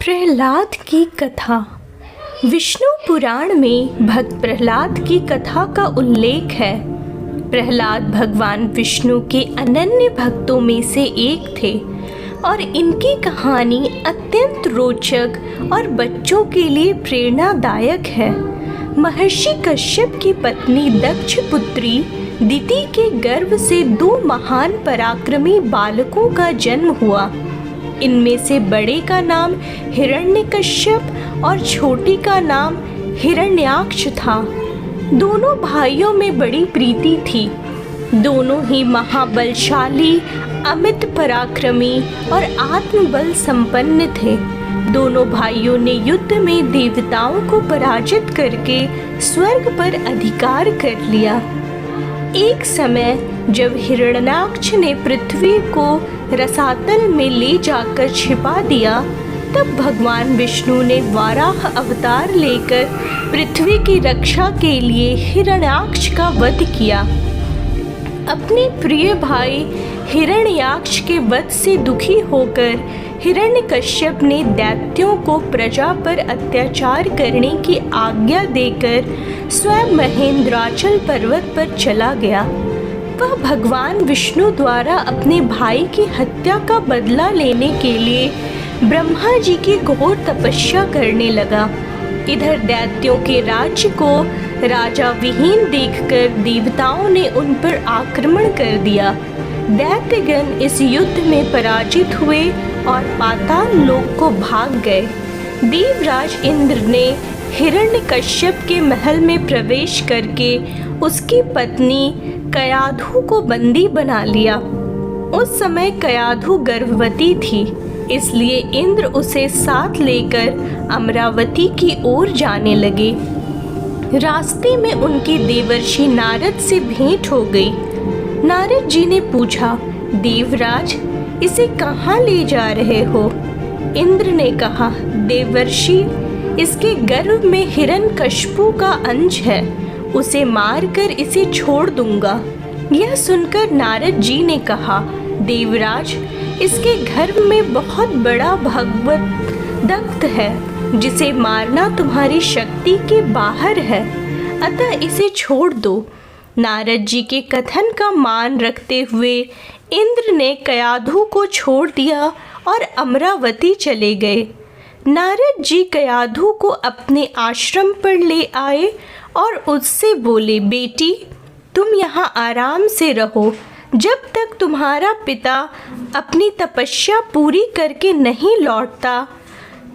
प्रहलाद की कथा। विष्णु पुराण में भक्त प्रहलाद की कथा का उल्लेख है। प्रहलाद भगवान विष्णु के अनन्य भक्तों में से एक थे और इनकी कहानी अत्यंत रोचक और बच्चों के लिए प्रेरणादायक है। महर्षि कश्यप की पत्नी दक्ष पुत्री दिति के गर्भ से दो महान पराक्रमी बालकों का जन्म हुआ। इनमें से बड़े का नाम हिरण्यकश्यप और छोटी का नाम हिरण्याक्ष था। दोनों भाइयों में बड़ी प्रीति थी। दोनों ही महाबलशाली, अमित पराक्रमी और आत्मबल संपन्न थे। दोनों भाइयों ने युद्ध में देवताओं को पराजित करके स्वर्ग पर अधिकार कर लिया। एक समय जब हिरण्याक्ष ने पृथ्वी को रसातल में ले जाकर छिपा दिया, तब भगवान विष्णु ने वाराह अवतार लेकर पृथ्वी की रक्षा के लिए हिरण्याक्ष का वध किया। अपने प्रिय भाई हिरण्याक्ष के वध से दुखी होकर हिरण्यकश्यप ने दैत्यों को प्रजा पर अत्याचार करने की आज्ञा देकर स्वयं महेंद्राचल पर्वत पर चला गया। वह भगवान विष्णु द्वारा अपने भाई की हत्या का बदला लेने के लिए ब्रह्मा जी की घोर तपस्या करने लगा। इधर दैत्यों के राज्य को राजा विहीन देखकर देवताओं ने उन पर आक्रमण कर दिया। दैत्यगण इस युद्ध में पराजित हुए और पाताल लोक को भाग गए। देवराज इंद्र ने हिरण्यकश्यप के महल में प्रवेश करके उसकी पत्नी कयाधु को बंदी बना लिया। उस समय कयाधु गर्भवती थी, इसलिए इंद्र उसे साथ लेकर अमरावती की ओर जाने लगे। रास्ते में उनकी देवर्षि नारद से भेंट हो गई। नारद जी ने पूछा, देवराज, इसे कहाँ ले जा रहे हो? इंद्र ने कहा, देवर्षि, इसके गर्भ में हिरण्यकश्यप का अंश है, उसे मारकर इसे छोड़ दूंगा। यह सुनकर नारद जी ने कहा, देवराज, इसके गर्भ में बहुत बड़ा भगवत दत्त है, जिसे मारना तुम्हारी शक्ति के बाहर है, अतः इसे छोड़ दो। नारद जी के कथन का मान रखते हुए इंद्र ने कयाधु को छोड़ दिया और अमरावती चले गए। नारद जी कयाधु को अपने आश्रम पर ले आए और उससे बोले, बेटी, तुम यहाँ आराम से रहो जब तक तुम्हारा पिता अपनी तपस्या पूरी करके नहीं लौटता।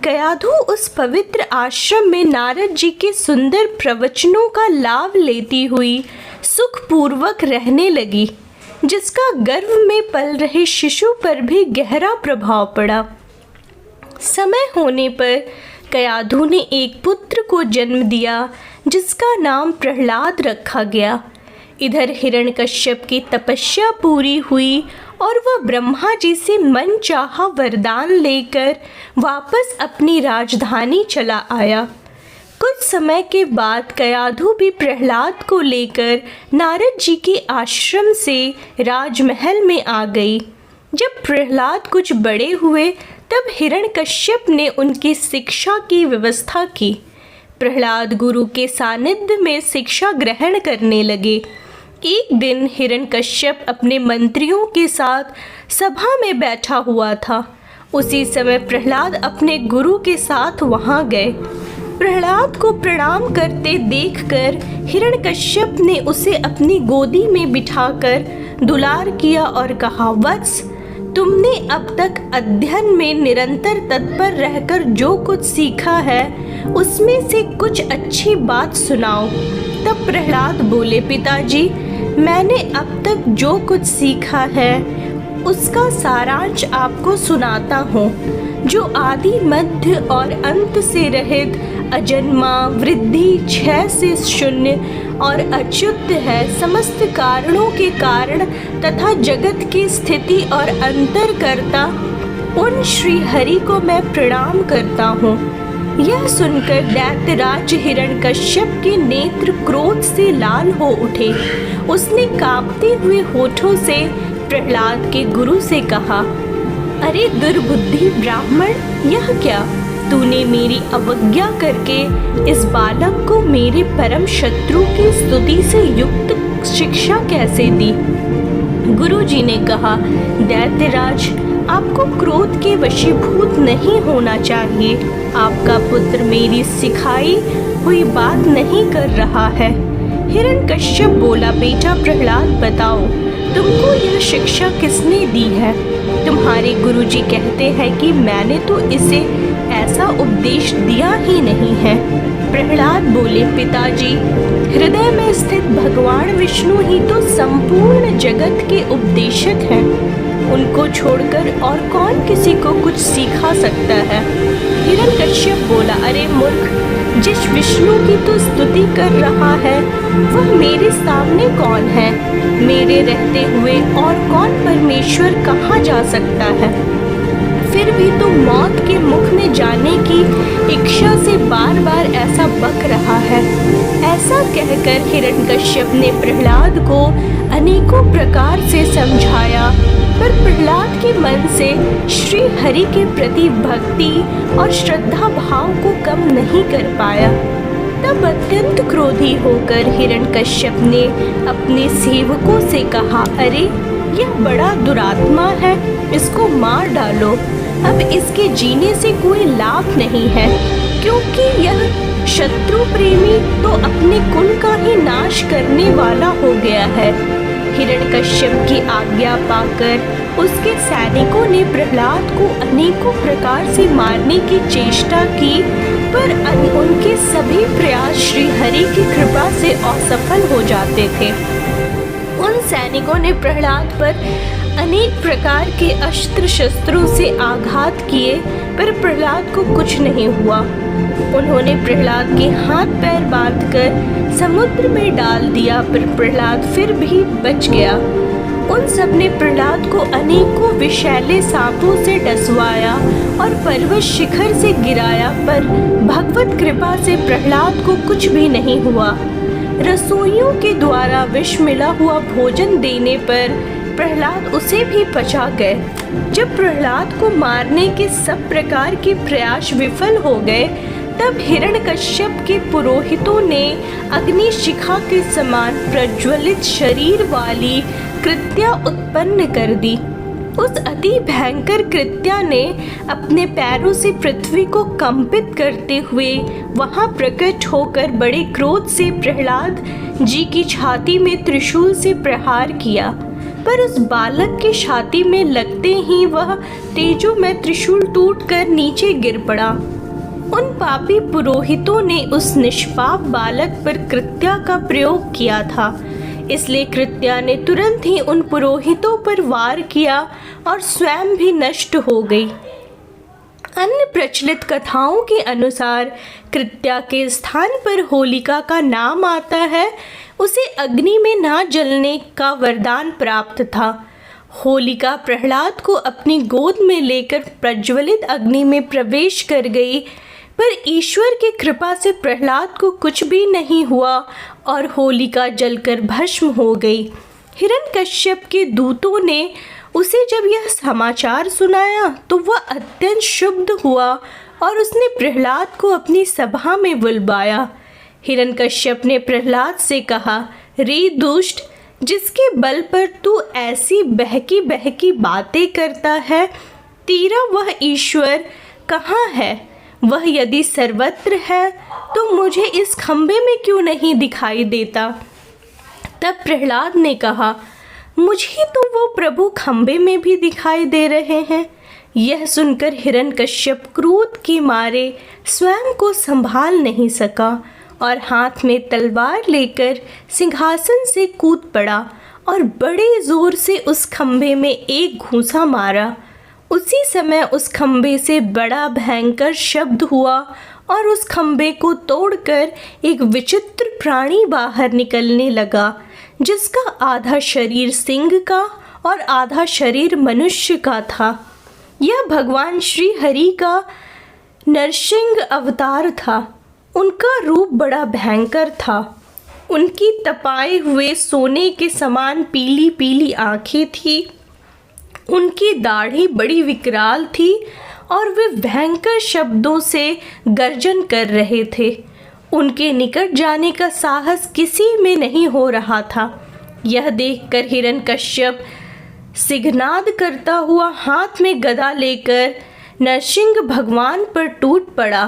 कयाधु उस पवित्र आश्रम में नारद जी के सुंदर प्रवचनों का लाभ लेती हुई सुखपूर्वक रहने लगी, जिसका गर्भ में पल रहे शिशु पर भी गहरा प्रभाव पड़ा। समय होने पर कयाधु ने एक पुत्र को जन्म दिया, जिसका नाम प्रहलाद रखा गया। इधर हिरण्यकश्यप की तपस्या पूरी हुई और वह ब्रह्मा जी से मनचाहा वरदान लेकर वापस अपनी राजधानी चला आया। कुछ समय के बाद कयाधु भी प्रहलाद को लेकर नारद जी के आश्रम से राजमहल में आ गई। जब प्रहलाद कुछ बड़े हुए तब हिरण्यकश्यप ने उनकी शिक्षा की व्यवस्था की। प्रहलाद गुरु के सानिध्य में शिक्षा ग्रहण करने लगे। एक दिन हिरण्यकश्यप अपने मंत्रियों के साथ सभा में बैठा हुआ था। उसी समय प्रहलाद अपने गुरु के साथ वहां गए। प्रहलाद को प्रणाम करते देखकर हिरण्यकश्यप ने उसे अपनी गोदी में बिठाकर दुलार किया और कहा, वत्स, तुमने अब तक अध्ययन में निरंतर तत्पर रहकर जो कुछ सीखा है, उसमें से कुछ अच्छी बात सुनाओ। तब प्रहलाद बोले, पिताजी, मैंने अब तक जो कुछ सीखा है उसका सारांश आपको सुनाता हूँ। जो आदि, मध्य और अंत से रहित, अजन्मा, वृद्धि, क्षय से शून्य और अच्युत है, समस्त कारणों के कारण तथा जगत की स्थिति और अंतरकर्ता, उन श्री हरि को मैं प्रणाम करता हूँ। यह सुनकर दैत्यराज हिरण्यकश्यप के नेत्र क्रोध से लाल हो उठे। उसने कांपते हुए होठों से प्रहलाद के गुरु से कहा, अरे दुर्बुद्धि ब्राह्मण, यह क्या? तूने मेरी अवज्ञा करके इस बालक को मेरे परम शत्रु की स्तुति से युक्त शिक्षा कैसे दी? गुरुजी ने कहा, दैत्यराज, आपको क्रोध के वशीभूत नहीं होना चाहिए। आपका पुत्र मेरी सिखाई हुई बात नहीं कर रहा है। हिरण्यकश्यप बोला, बेटा प्रहलाद, बताओ तुमको यह शिक्षा किसने दी है? तुम्हारे गुरुजी कहते हैं कि मैंने तो इसे ऐसा उपदेश दिया ही नहीं है। प्रहलाद बोले, पिताजी, हृदय में स्थित भगवान विष्णु ही तो संपूर्ण जगत के उपदेशक हैं। उनको छोड़कर और कौन किसी को कुछ सिखा सकता है? हिरण्यकश्यप बोला, अरे मूर्ख, जिस विष्णु की तो स्तुति कर रहा है वह मेरे सामने कौन है? मेरे रहते हुए और कौन परमेश्वर कहाँ जा सकता है? फिर भी तो मौत के मुख में जाने की इच्छा से बार बार ऐसा बक रहा है। ऐसा कहकर हिरण्यकश्यप ने प्रहलाद को अनेकों प्रकार से समझाया, पर प्रहलाद के मन से श्री हरि के प्रति भक्ति और श्रद्धा भाव को कम नहीं कर पाया। तब अत्यंत क्रोधी होकर हिरण्यकश्यप ने अपने सेवकों से कहा, अरे यह बड़ा दुरात्मा है, इसको मार डालो। अब इसके जीने से कोई लाभ नहीं है, क्योंकि यह शत्रु प्रेमी तो अपने कुल का ही नाश करने वाला हो गया है। हिरण्यकश्यप की आज्ञा पाकर उसके सैनिकों ने प्रहलाद को अनेकों प्रकार से मारने की चेष्टा की, पर उनके सभी प्रयास श्री हरि की कृपा से असफल हो जाते थे। उन सैनिकों ने प्रहलाद पर अनेक प्रकार के अस्त्र शस्त्रों से आघात किए, पर प्रहलाद को कुछ नहीं हुआ। उन्होंने प्रहलाद के हाथ पैर बांधकर समुद्र में डाल दिया, पर प्रहलाद फिर भी बच गया। उन सब ने प्रहलाद को अनेकों विषैले सांपों से डसवाया और पर्वत शिखर से गिराया, पर भगवत कृपा से प्रहलाद को कुछ भी नहीं हुआ। रसोइयों के द्वारा विष मिला हुआ भोजन देने पर प्रहलाद उसे भी पचा गए। जब प्रहलाद को मारने के सब प्रकार के प्रयास विफल हो गए, तब हिरण्यकश्यप के पुरोहितों ने अग्नि शिखा के समान प्रज्वलित शरीर वाली कृत्या उत्पन्न कर दी। उस अति भयंकर कृत्या ने अपने पैरों से पृथ्वी को कंपित करते हुए वहां प्रकट होकर बड़े क्रोध से प्रहलाद जी की छाती में त्रिशूल से प्रहार किया, पर उस बालक की छाती में लगते ही वह तेजोमय त्रिशूल टूटकर नीचे गिर पड़ा। उन पापी पुरोहितों ने उस निष्पाप बालक पर कृत्या का प्रयोग किया था, इसलिए कृत्या ने तुरंत ही उन पुरोहितों पर वार किया और स्वयं भी नष्ट हो गई। अन्य प्रचलित कथाओं के अनुसार कृत्या के स्थान पर होलिका का नाम आता है। उसे अग्नि में ना जलने का वरदान प्राप्त था। होलिका प्रहलाद को अपनी गोद में लेकर प्रज्वलित अग्नि में प्रवेश कर गई, पर ईश्वर की कृपा से प्रहलाद को कुछ भी नहीं हुआ और होलिका जलकर भस्म हो गई। हिरण्यकश्यप के दूतों ने उसे जब यह समाचार सुनाया तो वह अत्यंत क्षुब्ध हुआ और उसने प्रहलाद को अपनी सभा में बुलवाया। हिरण्यकश्यप ने प्रहलाद से कहा, रे दुष्ट, जिसके बल पर तू ऐसी बहकी बहकी बातें करता है, तेरा वह ईश्वर कहाँ है? वह यदि सर्वत्र है तो मुझे इस खंबे में क्यों नहीं दिखाई देता? तब प्रहलाद ने कहा, मुझे तो वो प्रभु खंबे में भी दिखाई दे रहे हैं। यह सुनकर हिरण्यकश्यप क्रोध के मारे स्वयं को संभाल नहीं सका और हाथ में तलवार लेकर सिंहासन से कूद पड़ा और बड़े जोर से उस खंबे में एक घूंसा मारा। उसी समय उस खंबे से बड़ा भयंकर शब्द हुआ और उस खंबे को तोड़कर एक विचित्र प्राणी बाहर निकलने लगा, जिसका आधा शरीर सिंह का और आधा शरीर मनुष्य का था। यह भगवान श्री हरि का नरसिंह अवतार था। उनका रूप बड़ा भयंकर था। उनकी तपाए हुए सोने के समान पीली पीली आंखें थी। उनकी दाढ़ी बड़ी विकराल थी और वे भयंकर शब्दों से गर्जन कर रहे थे। उनके निकट जाने का साहस किसी में नहीं हो रहा था। यह देखकर हिरण्यकश्यप सिंहनाद करता हुआ हाथ में गदा लेकर नरसिंह भगवान पर टूट पड़ा।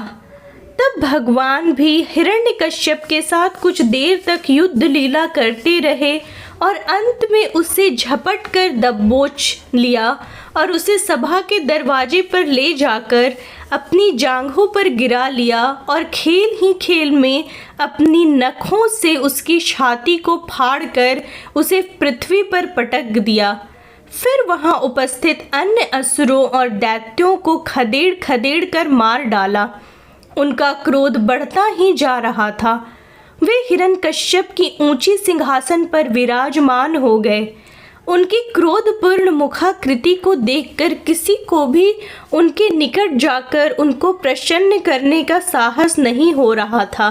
तब भगवान भी हिरण्यकश्यप के साथ कुछ देर तक युद्ध लीला करते रहे और अंत में उसे झपट कर दबोच लिया और उसे सभा के दरवाजे पर ले जाकर अपनी जांघों पर गिरा लिया और खेल ही खेल में अपनी नखों से उसकी छाती को फाड़कर उसे पृथ्वी पर पटक दिया। फिर वहां उपस्थित अन्य असुरों और दैत्यों को खदेड़ खदेड़ कर मार डाला। उनका क्रोध बढ़ता ही जा रहा था। वे हिरण्यकश्यप की ऊंची सिंहासन पर विराजमान हो गए। उनकी क्रोधपूर्ण मुखाकृति को देखकर किसी को भी उनके निकट जाकर उनको प्रसन्न करने का साहस नहीं हो रहा था।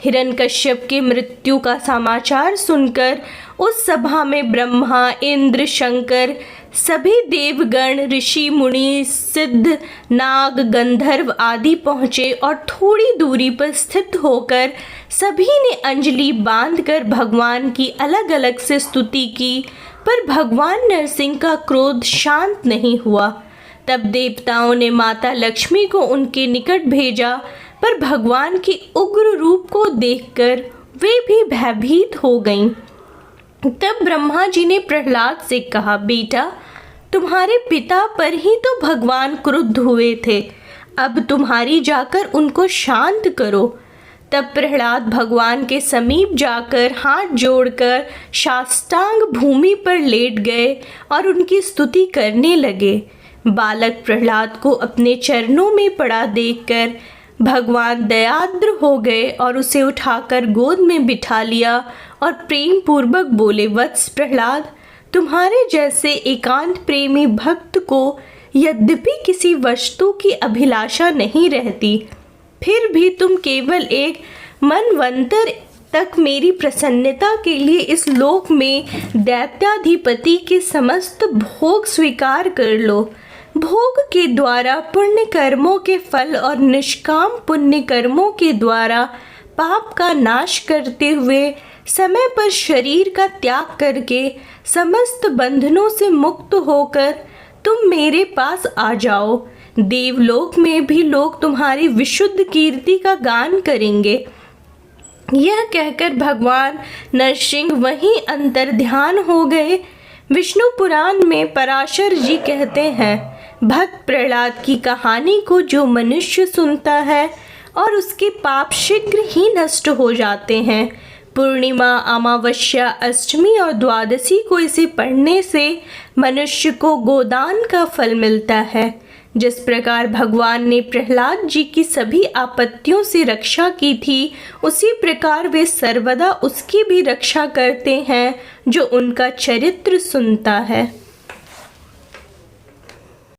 हिरण्यकश्यप की मृत्यु का समाचार सुनकर उस सभा में ब्रह्मा, इंद्र, शंकर, सभी देवगण, ऋषि, मुनि, सिद्ध, नाग, गंधर्व आदि पहुँचे और थोड़ी दूरी पर स्थित होकर सभी ने अंजलि बांधकर भगवान की अलग अलग से स्तुति की, पर भगवान नरसिंह का क्रोध शांत नहीं हुआ। तब देवताओं ने माता लक्ष्मी को उनके निकट भेजा, पर भगवान की उग्र रूप को देखकर वे भी भयभीत हो गईं। तब ब्रह्मा जी ने प्रहलाद से कहा, बेटा, तुम्हारे पिता पर ही तो भगवान क्रुद्ध हुए थे, अब तुम्हारी जाकर उनको शांत करो। तब प्रहलाद भगवान के समीप जाकर हाथ जोड़कर साष्टांग भूमि पर लेट गए और उनकी स्तुति करने लगे। बालक प्रहलाद को अपने चरणों में पड़ा देखकर भगवान दयाद्र हो गए और उसे उठाकर गोद में बिठा लिया और प्रेम पूर्वक बोले, वत्स प्रहलाद, तुम्हारे जैसे एकांत प्रेमी भक्त को यद्यपि किसी वस्तु की अभिलाषा नहीं रहती, फिर भी तुम केवल एक मनवंतर तक मेरी प्रसन्नता के लिए इस लोक में दैत्याधिपति के समस्त भोग स्वीकार कर लो। भोग के द्वारा पुण्य कर्मों के फल और निष्काम पुण्य कर्मों के द्वारा पाप का नाश करते हुए समय पर शरीर का त्याग करके समस्त बंधनों से मुक्त होकर तुम मेरे पास आ जाओ। देवलोक में भी लोग तुम्हारी विशुद्ध कीर्ति का गान करेंगे। यह कहकर भगवान नरसिंह वहीं अंतर ध्यान हो गए। विष्णु पुराण में पराशर जी कहते हैं, भक्त प्रहलाद की कहानी को जो मनुष्य सुनता है और उसके पाप शीघ्र ही नष्ट हो जाते हैं। पूर्णिमा, अमावस्या, अष्टमी और द्वादशी को इसे पढ़ने से मनुष्य को गोदान का फल मिलता है। जिस प्रकार भगवान ने प्रहलाद जी की सभी आपत्तियों से रक्षा की थी, उसी प्रकार वे सर्वदा उसकी भी रक्षा करते हैं जो उनका चरित्र सुनता है।